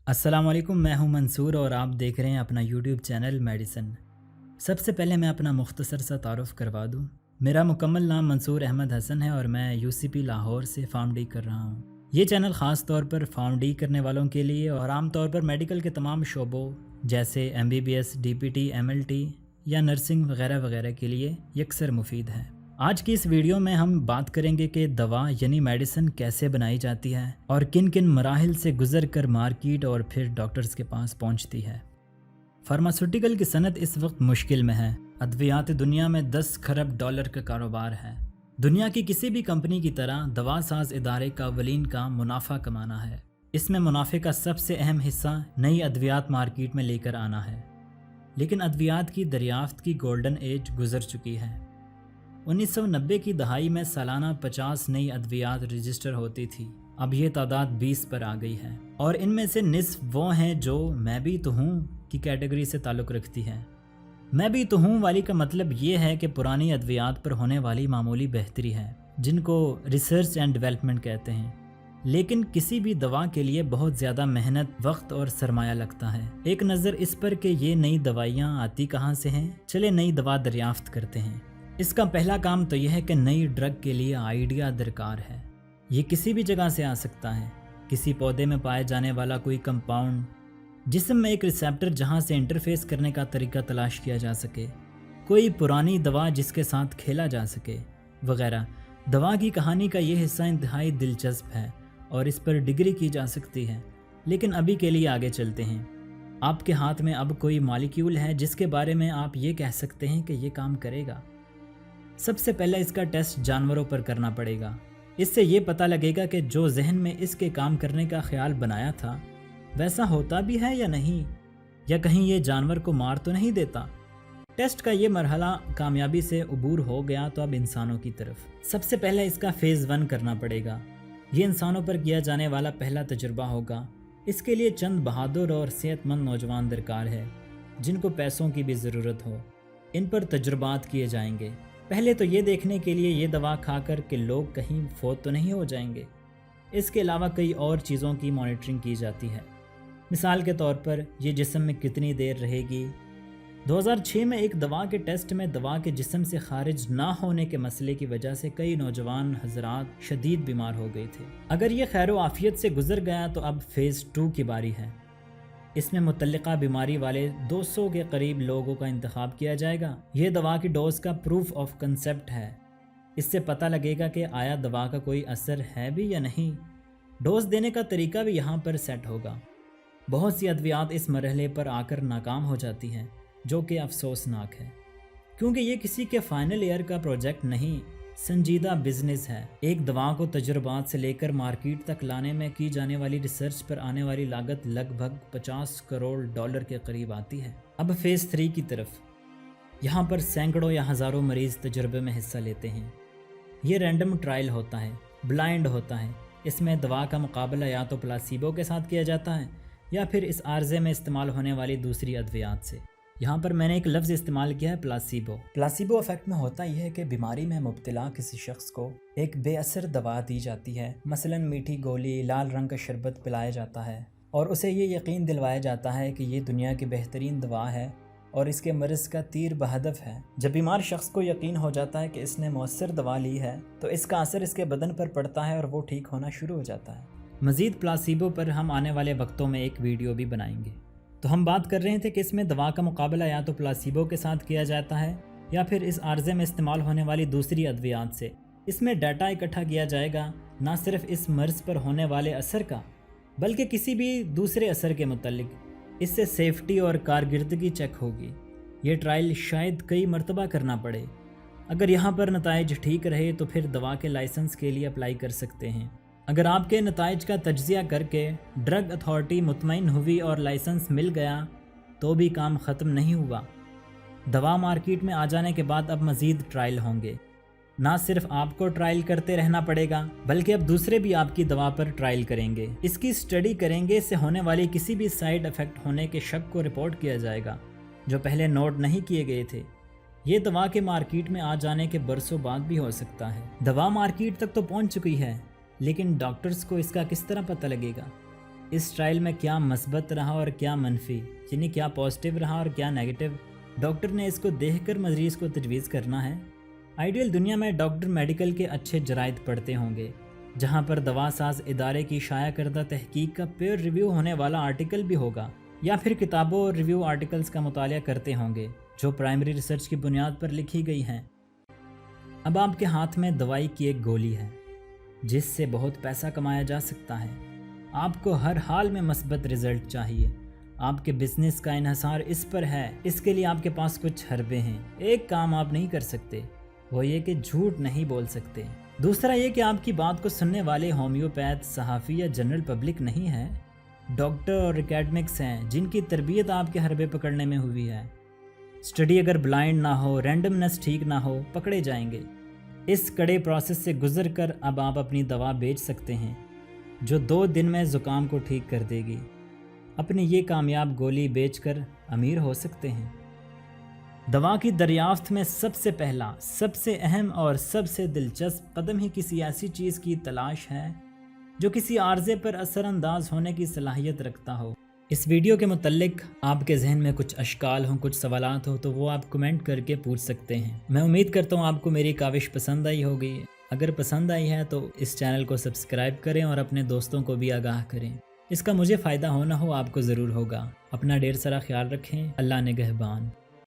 अस्सलाम वालेकुम। मैं हूं मंसूर और आप देख रहे हैं अपना यूट्यूब चैनल मेडिसन। सबसे पहले मैं अपना मुख्तसर सा तारुफ़ करवा दूं। मेरा मुकम्मल नाम मंसूर अहमद हसन है और मैं यूसीपी लाहौर से फार्म कर रहा हूं। ये चैनल ख़ास तौर पर फार्म करने वालों के लिए और आम तौर पर मेडिकल के तमाम शोबों जैसे MBBS, DPT, MLT या नर्सिंग वगैरह वगैरह के लिए यकसर मुफीद है। आज की इस वीडियो में हम बात करेंगे कि दवा यानी मेडिसिन कैसे बनाई जाती है और किन किन मराहिल से गुजर कर मार्केट और फिर डॉक्टर्स के पास पहुंचती है। फार्मास्यूटिकल की सनत इस वक्त मुश्किल में है। अद्वियात दुनिया में 10 खरब डॉलर का कारोबार है। दुनिया की किसी भी कंपनी की तरह दवा साज इदारे का अवलीन का मुनाफा कमाना है। इसमें मुनाफे का सबसे अहम हिस्सा नई अद्वियात मार्केट में लेकर आना है। लेकिन अद्वियात की दरियाफ्त की गोल्डन एज गुजर चुकी है। 1990 की दहाई में सालाना 50 नई अद्वियात रजिस्टर होती थी। अब ये तादाद 20 पर आ गई है और इनमें से निस्फ वो हैं जो मैं भी तो हूँ की कैटेगरी से ताल्लुक़ रखती है। मैं भी तो हूँ वाली का मतलब ये है कि पुरानी अद्वियात पर होने वाली मामूली बेहतरी है, जिनको रिसर्च एंड डेवलपमेंट कहते हैं। लेकिन किसी भी दवा के लिए बहुत ज़्यादा मेहनत, वक्त और सरमाया लगता है। एक नज़र इस पर कि ये नई दवाइयाँ आती कहाँ से हैं, चले नई दवा दरियाफ्त करते हैं। इसका पहला काम तो यह है कि नई ड्रग के लिए आइडिया दरकार है। ये किसी भी जगह से आ सकता है। किसी पौधे में पाए जाने वाला कोई कंपाउंड, जिस्म में एक रिसेप्टर जहां से इंटरफेस करने का तरीका तलाश किया जा सके, कोई पुरानी दवा जिसके साथ खेला जा सके वगैरह। दवा की कहानी का ये हिस्सा इंतहाई दिलचस्प है और इस पर डिग्री की जा सकती है। लेकिन अभी के लिए आगे चलते हैं। आपके हाथ में अब कोई मॉलिक्यूल है जिसके बारे में आप ये कह सकते हैं कि ये काम करेगा। सबसे पहले इसका टेस्ट जानवरों पर करना पड़ेगा। इससे ये पता लगेगा कि जो जहन में इसके काम करने का ख्याल बनाया था वैसा होता भी है या नहीं, या कहीं ये जानवर को मार तो नहीं देता। टेस्ट का ये मरहला कामयाबी से उबूर हो गया तो अब इंसानों की तरफ। सबसे पहले इसका फेज़ 1 करना पड़ेगा। ये इंसानों पर किया जाने वाला पहला तजुर्बा होगा। इसके लिए चंद बहादुर और सेहतमंद नौजवान दरकार है जिनको पैसों की भी ज़रूरत हो। इन पर तजुर्बात किए जाएंगे। पहले तो ये देखने के लिए ये दवा खाकर कि लोग कहीं फोत तो नहीं हो जाएंगे। इसके अलावा कई और चीज़ों की मॉनिटरिंग की जाती है। मिसाल के तौर पर ये जिस्म में कितनी देर रहेगी। 2006 में एक दवा के टेस्ट में दवा के जिस्म से खारिज ना होने के मसले की वजह से कई नौजवान हजरात शदीद बीमार हो गए थे। अगर ये खैर आफियत से गुजर गया तो अब फेज़ 2 की बारी है। इसमें मुतल्लिका बीमारी वाले 200 के करीब लोगों का इंतखाब किया जाएगा। यह दवा की डोज का प्रूफ ऑफ कंसेप्ट है। इससे पता लगेगा कि आया दवा का कोई असर है भी या नहीं। डोज देने का तरीका भी यहाँ पर सेट होगा। बहुत सी अद्वियात इस मरहले पर आकर नाकाम हो जाती हैं, जो कि अफसोसनाक है, क्योंकि ये किसी के फाइनल ईयर का प्रोजेक्ट नहीं, संजीदा बिजनेस है। एक दवा को तजुर्बात से लेकर मार्केट तक लाने में की जाने वाली रिसर्च पर आने वाली लागत लगभग 50 करोड़ डॉलर के करीब आती है। अब फेज़ 3 की तरफ। यहाँ पर सैकड़ों या हज़ारों मरीज़ तजुर्बे में हिस्सा लेते हैं। ये रैंडम ट्रायल होता है, ब्लाइंड होता है। इसमें दवा का मुकाबला या तो प्लासीबो के साथ किया जाता है या फिर इस आर्जे में इस्तेमाल होने वाली दूसरी अद्वियात से। यहाँ पर मैंने एक लफ्ज़ इस्तेमाल किया है, प्लासीबो। प्लासीबो इफेक्ट में होता यह है कि बीमारी में मुब्तला किसी शख्स को एक बेअसर दवा दी जाती है, मसलन मीठी गोली, लाल रंग का शरबत पिलाया जाता है और उसे ये यकीन दिलवाया जाता है कि ये दुनिया की बेहतरीन दवा है और इसके मर्ज़ का तीर बहदफ है। जब बीमार शख्स को यकीन हो जाता है कि इसने मौसर दवा ली है तो इसका असर इसके बदन पर पड़ता है और वो ठीक होना शुरू हो जाता है। मज़ीद प्लासीबो पर हम आने वाले वक्तों में एक वीडियो भी बनाएंगे। तो हम बात कर रहे थे कि इसमें दवा का मुकाबला या तो प्लासीबो के साथ किया जाता है या फिर इस आर्जे में इस्तेमाल होने वाली दूसरी अद्वियात से। इसमें डाटा इकट्ठा किया जाएगा, ना सिर्फ इस मर्ज़ पर होने वाले असर का बल्कि किसी भी दूसरे असर के मुतल्लिक। इससे सेफ्टी और कारगिर्दगी चेक होगी। ये ट्रायल शायद कई मरतबा करना पड़े। अगर यहाँ पर नताइज ठीक रहे तो फिर दवा के लाइसेंस के लिए अप्लाई कर सकते हैं। अगर आपके नताइज का तज्ज़िया करके ड्रग अथॉरिटी मुतमईन हुई और लाइसेंस मिल गया तो भी काम ख़त्म नहीं हुआ। दवा मार्केट में आ जाने के बाद अब मज़ीद ट्रायल होंगे। ना सिर्फ आपको ट्रायल करते रहना पड़ेगा बल्कि अब दूसरे भी आपकी दवा पर ट्रायल करेंगे, इसकी स्टडी करेंगे। इससे होने वाली किसी भी साइड इफ़ेक्ट होने के शक को रिपोर्ट किया जाएगा जो पहले नोट नहीं किए गए थे। ये दवा के मार्केट में आ जाने के बरसों बाद भी हो सकता है। दवा मार्केट तक तो पहुंच चुकी है, लेकिन डॉक्टर्स को इसका किस तरह पता लगेगा? इस ट्रायल में क्या मस्बत रहा और क्या मनफी, यानी क्या पॉजिटिव रहा और क्या नेगेटिव, डॉक्टर ने इसको देखकर मरीज़ को तजवीज़ करना है। आइडियल दुनिया में डॉक्टर मेडिकल के अच्छे जराइद पढ़ते होंगे, जहां पर दवा साज इदारे की शाया करदा तहकीक का पेयर रिव्यू होने वाला आर्टिकल भी होगा, या फिर किताबों और रिव्यू आर्टिकल्स का मुतालिया करते होंगे जो प्राइमरी रिसर्च की बुनियाद पर लिखी गई हैं। अब आपके हाथ में दवाई की एक गोली है जिससे बहुत पैसा कमाया जा सकता है। आपको हर हाल में मस्बत रिजल्ट चाहिए। आपके बिजनेस का इन्हसार इस पर है, इसके लिए आपके पास कुछ हरबे हैं। एक काम आप नहीं कर सकते, वो ये कि झूठ नहीं बोल सकते। दूसरा ये कि आपकी बात को सुनने वाले होम्योपैथ, सहाफ़ी या जनरल पब्लिक नहीं है, डॉक्टर और एकेडमिक्स हैं जिनकी तरबियत आपके हरबे पकड़ने में हुई है। स्टडी अगर ब्लाइंड ना हो, रैंडमनेस ठीक ना हो, पकड़े जाएंगे। इस कड़े प्रोसेस से गुजर कर अब आप अपनी दवा बेच सकते हैं जो 2 दिन में ज़ुकाम को ठीक कर देगी। अपनी ये कामयाब गोली बेचकर अमीर हो सकते हैं। दवा की दरियाफ्त में सबसे पहला, सबसे अहम और सबसे दिलचस्प कदम ही किसी ऐसी चीज़ की तलाश है जो किसी आर्जे पर असरअंदाज होने की सलाहियत रखता हो। इस वीडियो के मुतल्लिक आपके जहन में कुछ अशकाल हों, कुछ सवालात हो, तो वो आप कमेंट करके पूछ सकते हैं। मैं उम्मीद करता हूँ आपको मेरी काविश पसंद आई होगी। अगर पसंद आई है तो इस चैनल को सब्सक्राइब करें और अपने दोस्तों को भी आगाह करें। इसका मुझे फ़ायदा हो ना हो, आपको ज़रूर होगा। अपना ढेर सारा ख्याल रखें। अल्लाह निगहबान।